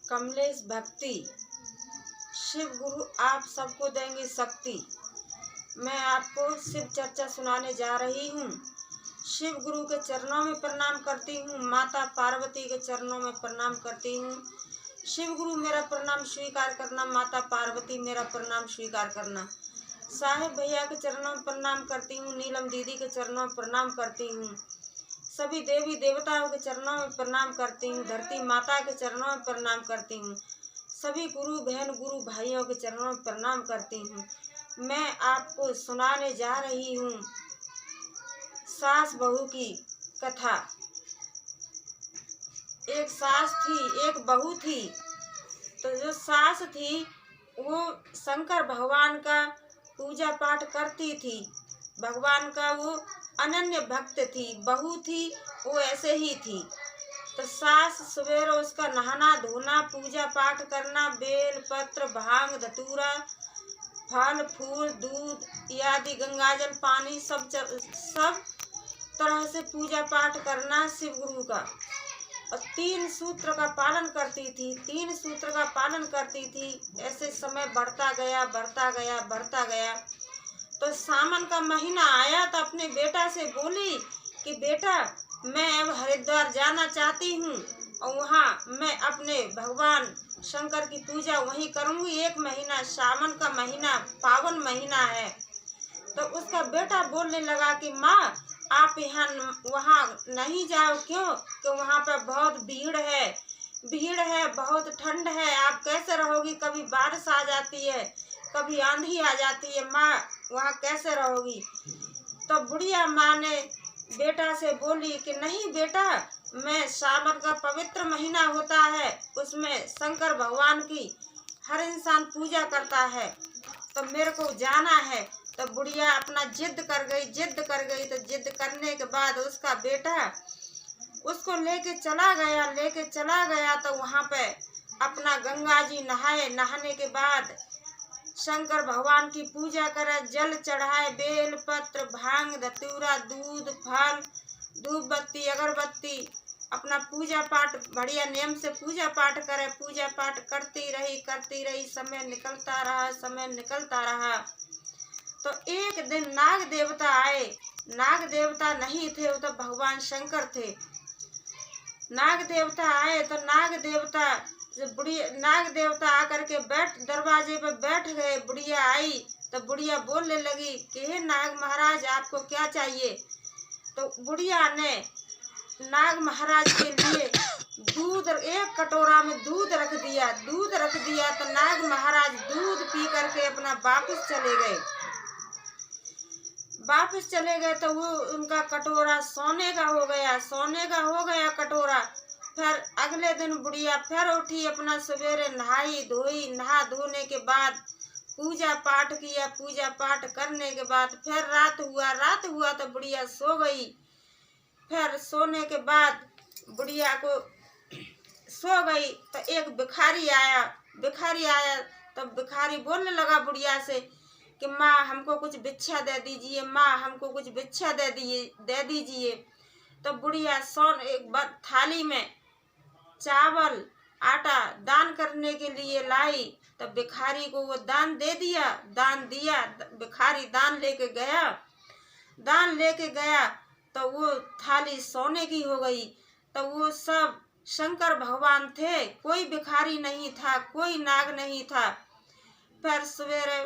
कमलेश भक्ति। शिव गुरु आप सबको देंगे शक्ति। मैं आपको शिव चर्चा सुनाने जा रही हूँ। शिव गुरु के चरणों में प्रणाम करती हूँ, माता पार्वती के चरणों में प्रणाम करती हूँ। शिव गुरु मेरा प्रणाम स्वीकार करना, माता पार्वती मेरा प्रणाम स्वीकार करना। साहेब भैया के चरणों में प्रणाम करती हूँ, नीलम दीदी के चरणों में प्रणाम करती हूँ। सभी देवी देवताओं के चरणों में प्रणाम करती हूँ, धरती माता के चरणों में प्रणाम करती हूँ। सभी गुरु बहन गुरु भाइयों के चरणों में प्रणाम करती हूँ। मैं आपको सुनाने जा रही हूँ सास बहू की कथा। एक सास थी, एक बहू थी। तो जो सास थी वो शंकर भगवान का पूजा पाठ करती थी, भगवान का वो अनन्य भक्त थी। बहू थी वो ऐसे ही थी। तो सास सवेरे उसका नहाना धोना, पूजा पाठ करना, बेल पत्र भांग धतूरा फल फूल दूध आदि गंगाजल पानी सब तरह से पूजा पाठ करना शिव गुरु का। और 3 सूत्र का पालन करती थी, 3 सूत्र का पालन करती थी। ऐसे समय बढ़ता गया बढ़ता गया बढ़ता गया। तो सावन का महीना आया तो अपने बेटा से बोली कि बेटा मैं अब हरिद्वार जाना चाहती हूँ और वहाँ मैं अपने भगवान शंकर की पूजा वहीं करूँगी। 1 महीना सावन का महीना पावन महीना है। तो उसका बेटा बोलने लगा कि माँ आप यहाँ वहाँ नहीं जाओ, क्यों? कि वहाँ पर बहुत भीड़ है, बहुत ठंड है, आप कैसे रहोगी? कभी बारिश आ जाती है, कभी आंधी आ जाती है, माँ वहाँ कैसे रहोगी? तो बुढ़िया माँ ने बेटा से बोली कि नहीं बेटा, मैं सावन का पवित्र महीना होता है, उसमें शंकर भगवान की हर इंसान पूजा करता है, तो मेरे को जाना है। तो बुढ़िया अपना जिद कर गई। तो जिद करने के बाद उसका बेटा उसको लेके चला गया। तो वहाँ पे अपना गंगा जी नहाए, नहाने के बाद शंकर भगवान की पूजा करे, जल चढ़ाए, बेल पत्र भांग धतूरा दूध फल धूप बत्ती अगरबत्ती अपना पूजा पाठ बढ़िया नियम से पूजा पाठ करे। पूजा पाठ करती रही। समय निकलता रहा। तो एक दिन नाग देवता आए। नाग देवता नहीं थे, वो तो भगवान शंकर थे। नाग देवता आए तो नाग देवता आकर के दरवाजे पे बैठ गए। बुढ़िया आई तो बुढ़िया बोलने लगी कि हे नाग महाराज आपको क्या चाहिए? तो बुढ़िया ने नाग महाराज के लिए दूध, 1 कटोरा में दूध रख दिया। तो नाग महाराज दूध पी करके अपना वापस चले गए। तो वो उनका कटोरा सोने का हो गया कटोरा। फिर अगले दिन बुढ़िया फिर उठी, अपना सवेरे नहाई धोई, नहा धोने के बाद पूजा पाठ किया। पूजा पाठ करने के बाद फिर रात हुआ तो बुढ़िया सो गई। फिर सोने के बाद बुढ़िया को सो गई तो एक भिखारी आया। तो भिखारी बोलने लगा बुढ़िया से कि माँ हमको कुछ भिक्षा दे दीजिए, माँ हमको कुछ भिक्षा दे दीजिए। तो बुढ़िया एक बार थाली में चावल आटा दान करने के लिए लाई। तो भिखारी को वो दान दिया। भिखारी दान लेके गया तो वो थाली सोने की हो गई। तो वो सब शंकर भगवान थे, कोई भिखारी नहीं था, कोई नाग नहीं था। फिर सवेरे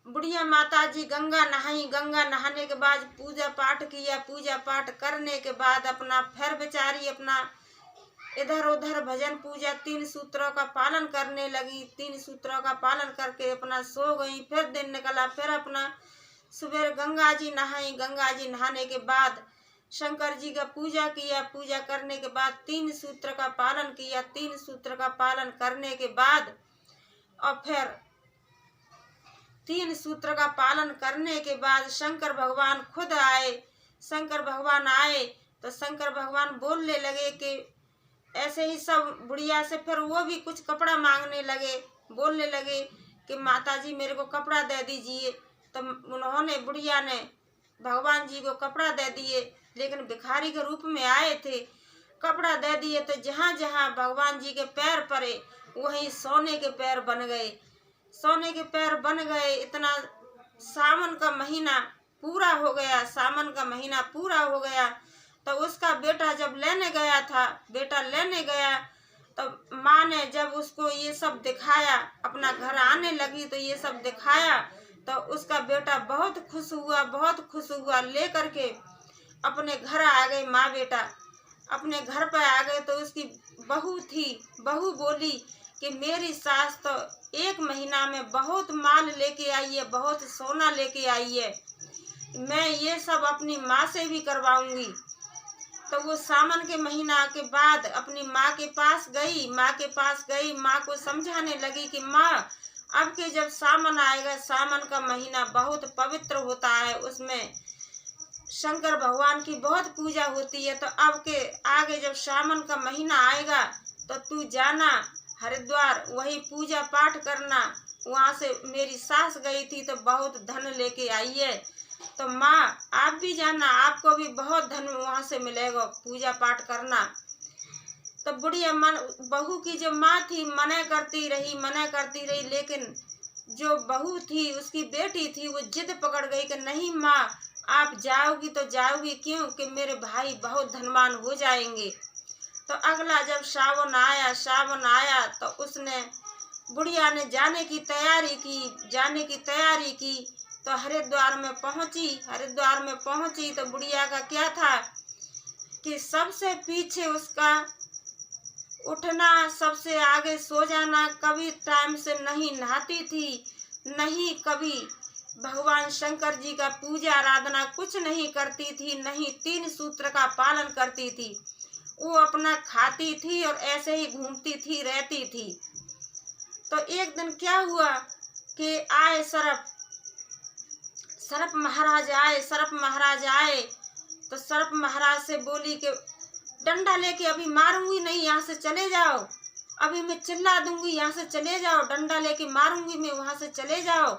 बुढ़िया माता जी गंगा नहाई। गंगा नहाने के बाद पूजा पाठ किया। पूजा पाठ करने के बाद अपना फिर बेचारी अपना इधर उधर भजन पूजा 3 सूत्रों का पालन करने लगी। 3 सूत्रों का पालन करके अपना सो गई। फिर दिन निकला, फिर अपना सुबह गंगा जी नहाई। गंगा जी नहाने के बाद शंकर जी का पूजा किया। पूजा करने के बाद 3 सूत्र का पालन किया। 3 सूत्र का पालन करने के बाद और फिर 3 सूत्र का पालन करने के बाद शंकर भगवान खुद आए। तो शंकर भगवान बोलने लगे कि ऐसे ही सब बुढ़िया से फिर वो भी कुछ कपड़ा मांगने लगे, बोलने लगे कि माताजी मेरे को कपड़ा दे दीजिए। तो उन्होंने बुढ़िया ने भगवान जी को कपड़ा दे दिए, लेकिन भिखारी के रूप में आए थे। कपड़ा दे दिए तो जहाँ जहाँ भगवान जी के पैर पड़े वहीं सोने के पैर बन गए, सोने के पैर बन गए। इतना सावन का महीना पूरा हो गया, सावन का महीना पूरा हो गया। तो उसका बेटा जब लेने गया था, बेटा लेने गया तो माँ ने जब उसको ये सब दिखाया, अपना घर आने लगी तो ये सब दिखाया, तो उसका बेटा बहुत खुश हुआ, बहुत खुश हुआ। ले करके अपने घर आ गए, माँ बेटा अपने घर पर आ गए। तो उसकी बहू थी, बहू बोली कि मेरी सास तो 1 महीना में बहुत माल लेके आई है, बहुत सोना लेके आई है, मैं ये सब अपनी माँ से भी करवाऊंगी। तो वो सावन के महीना के बाद अपनी माँ के पास गई, माँ के पास गई, माँ को समझाने लगी कि माँ अब के जब सावन आएगा, सावन का महीना बहुत पवित्र होता है, उसमें शंकर भगवान की बहुत पूजा होती है। तो अब के आगे जब सावन का महीना आएगा तो तू जाना हरिद्वार, वही पूजा पाठ करना। वहाँ से मेरी सास गई थी तो बहुत धन लेके आई है, तो माँ आप भी जाना, आपको भी बहुत धन वहाँ से मिलेगा, पूजा पाठ करना। तो बुढ़िया बहू की जो माँ थी मना करती रही, लेकिन जो बहू थी उसकी बेटी थी वो जिद पकड़ गई कि नहीं माँ आप जाओगी तो जाओगी, क्यों कि मेरे भाई बहुत धनवान हो जाएंगे। तो अगला जब सावन आया तो उसने बुढ़िया ने जाने की तैयारी की। तो हरिद्वार में पहुंची तो बुढ़िया का क्या था कि सबसे पीछे उसका उठना, सबसे आगे सो जाना, कभी टाइम से नहीं नहाती थी, नहीं कभी भगवान शंकर जी का पूजा आराधना कुछ नहीं करती थी, नहीं 3 सूत्र का पालन करती थी। वो अपना खाती थी और ऐसे ही घूमती थी, रहती थी। तो एक दिन क्या हुआ कि आए सरप महाराज आए तो सरप महाराज से बोली कि डंडा लेके अभी मारूंगी नहीं, यहाँ से चले जाओ, अभी मैं चिल्ला दूंगी, यहाँ से चले जाओ, डंडा लेके मारूंगी मैं, वहाँ से चले जाओ।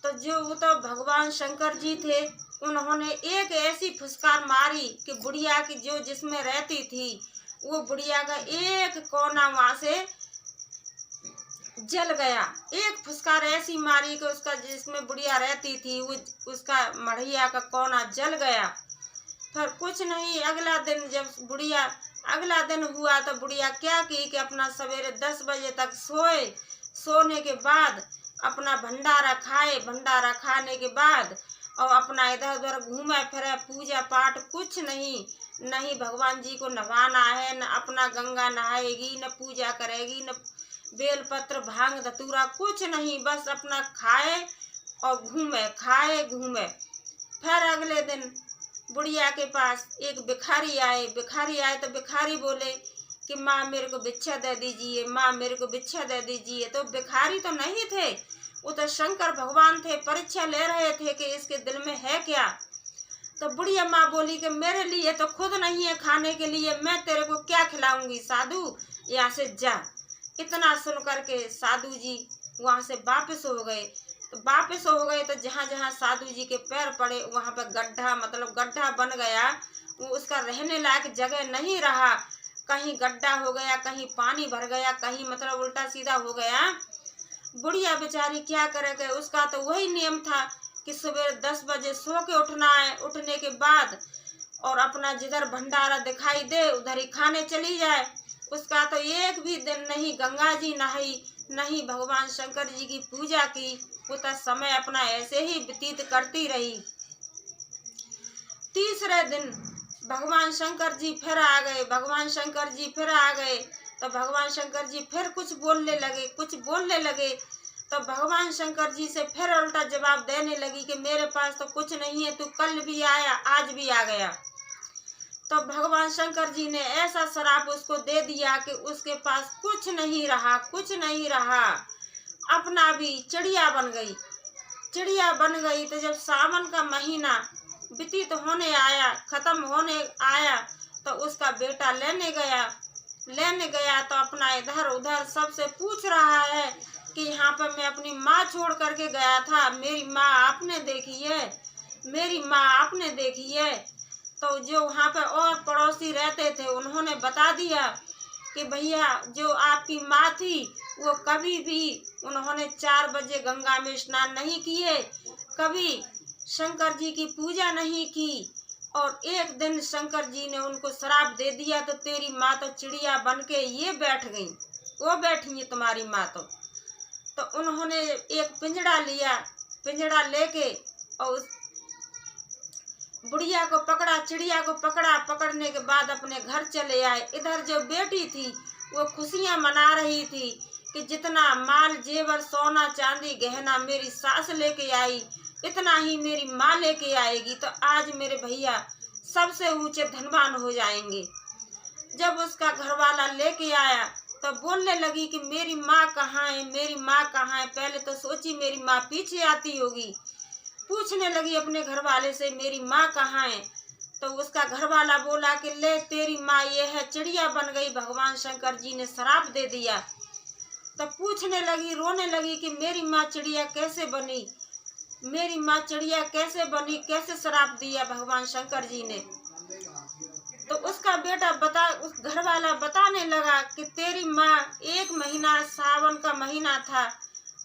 तो वो तो भगवान शंकर जी थे, उन्होंने एक ऐसी फुसकार मारी कि बुढ़िया की जो जिसमें रहती थी वो बुढ़िया का एक कोना वहाँ से जल गया। एक फुसकार ऐसी मारी कि उसका जिसमें बुढ़िया रहती थी वो उसका मढ़िया का कोना जल गया। फिर कुछ नहीं, अगला दिन हुआ तो बुढ़िया क्या की कि अपना सवेरे 10 बजे तक सोने के बाद अपना भंडारा खाने के बाद और अपना इधर उधर घूमे फिरे, पूजा पाठ कुछ नहीं भगवान जी को नहाना है, न अपना गंगा नहाएगी, न पूजा करेगी, न बेलपत्र भांग धतूरा कुछ नहीं, बस अपना खाए और घूमे। फिर अगले दिन बुढ़िया के पास एक भिखारी आए तो भिखारी बोले कि माँ मेरे को भिक्षा दे दीजिए। तो भिखारी तो नहीं थे, वो तो शंकर भगवान थे, परीक्षा ले रहे थे कि इसके दिल में है क्या। तो बुढ़िया माँ बोली कि मेरे लिए तो खुद नहीं है खाने के लिए, मैं तेरे को क्या खिलाऊंगी, साधु यहाँ से जा। इतना सुन करके साधु जी वहाँ से वापस हो गए। तो जहाँ जहाँ साधु जी के पैर पड़े वहाँ पर गड्ढा बन गया, वो उसका रहने लायक जगह नहीं रहा, कहीं गड्ढा हो गया, कहीं पानी भर गया, कहीं उल्टा सीधा हो गया। बुढ़िया बेचारी क्या करेगा, उसका तो वही नियम था कि सुबह 10 बजे सो के उठना है, उठने के बाद और अपना जिधर भंडारा दिखाई दे उधर ही खाने चली जाए। उसका तो एक भी दिन नहीं गंगा जी नहाई, नहीं भगवान शंकर जी की पूजा की, वो तो समय अपना ऐसे ही व्यतीत करती रही। तीसरे दिन भगवान शंकर जी फिर आ गए तो भगवान शंकर जी फिर कुछ बोलने लगे। तो भगवान शंकर जी से फिर उल्टा जवाब देने लगी कि मेरे पास तो कुछ नहीं है, तू कल भी आया आज भी आ गया। तो भगवान शंकर जी ने ऐसा श्राप उसको दे दिया कि उसके पास कुछ नहीं रहा, अपना भी चिड़िया बन गई। तो जब सावन का महीना व्यतीत होने आया, खत्म होने आया, तो उसका बेटा लेने गया तो अपना इधर उधर सबसे पूछ रहा है कि यहाँ पर मैं अपनी माँ छोड़ करके गया था, मेरी माँ आपने देखी है। तो जो वहाँ पे और पड़ोसी रहते थे उन्होंने बता दिया कि भैया जो आपकी माँ थी वो कभी भी उन्होंने 4 बजे गंगा में स्नान नहीं किए, कभी शंकर जी की पूजा नहीं की, और एक दिन शंकर जी ने उनको श्राप दे दिया तो तेरी माँ तो चिड़िया बन के ये बैठ गई, वो बैठी है तुम्हारी माँ। तो उन्होंने एक पिंजड़ा लिया, पिंजड़ा लेके और उस बुढ़िया को पकड़ा, चिड़िया को पकड़ा, पकड़ने के बाद अपने घर चले आए। इधर जो बेटी थी वो खुशियां मना रही थी कि जितना माल जेवर सोना चांदी गहना मेरी सास लेके आई इतना ही मेरी माँ लेके आएगी, तो आज मेरे भैया सबसे ऊंचे धनवान हो जाएंगे। जब उसका घरवाला लेके आया तो बोलने लगी कि मेरी माँ कहाँ है, मेरी माँ कहाँ है। पहले तो सोची मेरी माँ पीछे आती होगी, पूछने लगी अपने घरवाले से मेरी माँ कहाँ है। तो उसका घरवाला बोला कि ले तेरी माँ ये है, चिड़िया बन गई, भगवान शंकर जी ने श्राप दे दिया। तो पूछने लगी, रोने लगी कि मेरी माँ चिड़िया कैसे बनी, मेरी माँ चिड़िया कैसे बनी, कैसे श्राप दिया भगवान शंकर जी ने। तो उसका बेटा उस घरवाला बताने लगा कि तेरी माँ 1 महीना सावन का महीना था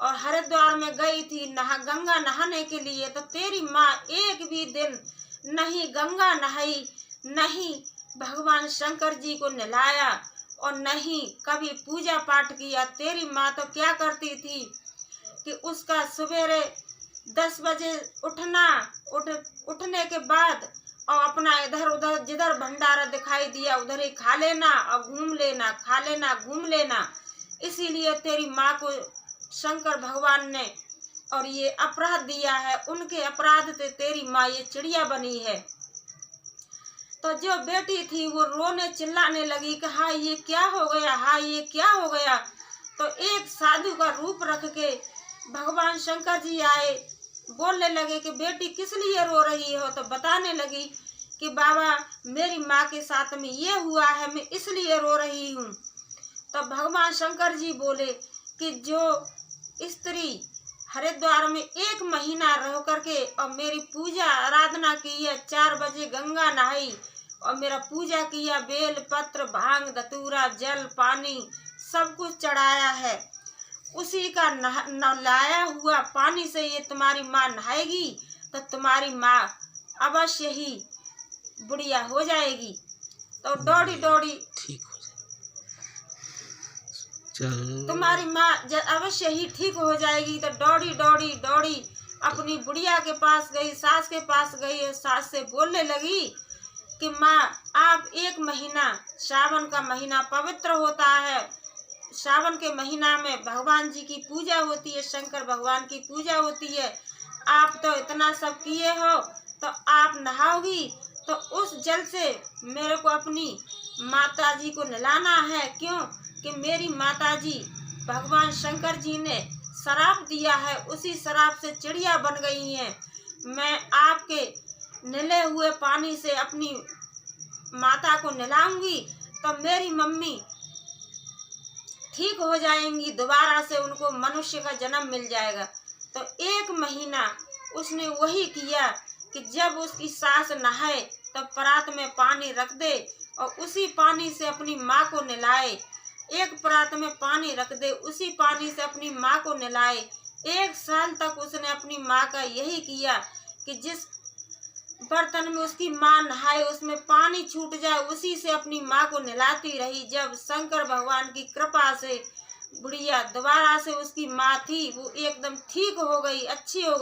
और हरिद्वार में गई थी गंगा नहाने के लिए, तो तेरी माँ एक भी दिन नहीं गंगा नहाई, नहीं भगवान शंकर जी को नहलाया और नहीं कभी पूजा पाठ किया। तेरी माँ तो क्या करती थी कि उसका सवेरे 10 बजे उठने के बाद और अपना इधर उधर जिधर भंडारा दिखाई दिया उधर ही खा लेना और घूम लेना, खा लेना घूम लेना। इसीलिए तेरी माँ को शंकर भगवान ने और ये अपराध दिया है, उनके अपराध से तेरी माँ ये चिड़िया बनी है। तो जो बेटी थी वो रोने चिल्लाने लगी कि हाँ ये क्या हो गया, हाँ ये क्या हो गया। तो एक साधु का रूप रख के भगवान शंकर जी आए, बोलने लगे कि बेटी किस लिए रो रही हो। तो बताने लगी कि बाबा मेरी माँ के साथ में ये हुआ है, मैं इसलिए रो रही हूँ। तो भगवान शंकर जी बोले कि जो स्त्री हरिद्वार में 1 महीना रह करके और मेरी पूजा आराधना की है, 4 बजे गंगा नहाई और मेरा पूजा किया, बेल पत्र भांग धतूरा जल पानी सब कुछ चढ़ाया है, उसी का नहलाया हुआ पानी से ये तुम्हारी माँ नहाएगी तो तुम्हारी माँ अवश्य ही बुढ़िया हो जाएगी। तो दौड़ी दौड़ी ठीक हो जाए, तुम्हारी माँ अवश्य ही ठीक हो जाएगी। तो दौड़ी दौड़ी दौड़ी अपनी बुढ़िया के पास गई, सास के पास गई, सास से बोलने लगी कि माँ आप 1 महीना, सावन का महीना पवित्र होता है, सावन के महीना में भगवान जी की पूजा होती है, शंकर भगवान की पूजा होती है, आप तो इतना सब किए हो तो आप नहाओगी तो उस जल से मेरे को अपनी माता जी को नहलाना है। क्यों कि मेरी माता जी भगवान शंकर जी ने शराप दिया है, उसी शराप से चिड़िया बन गई हैं। मैं आपके नहले हुए पानी से अपनी माता को नहलाऊंगी तो मेरी मम्मी ठीक हो जाएंगी, दोबारा से उनको मनुष्य का जन्म मिल जाएगा। तो 1 महीना उसने वही किया कि जब उसकी सास नहाए तब परात में पानी रख दे और उसी पानी से अपनी माँ को नहलाए। 1 परात में पानी रख दे, उसी पानी से अपनी माँ को नहलाए। 1 साल तक उसने अपनी माँ का यही किया कि जिस बर्तन में उसकी माँ नहाए उसमें पानी छूट जाए, उसी से अपनी माँ को नहलाती रही। जब शंकर भगवान की कृपा से बुढ़िया दोबारा से उसकी माँ थी वो एकदम ठीक हो गई, अच्छी हो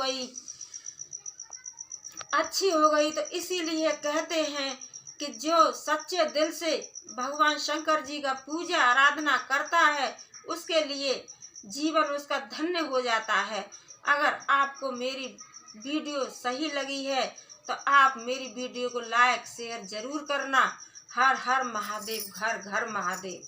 गई। तो इसीलिए कहते हैं कि जो सच्चे दिल से भगवान शंकर जी का पूजा आराधना करता है उसके लिए जीवन उसका धन्य हो जाता है। अगर आपको मेरी वीडियो सही लगी है तो आप मेरी वीडियो को लाइक शेयर जरूर करना। हर हर महादेव, घर घर महादेव।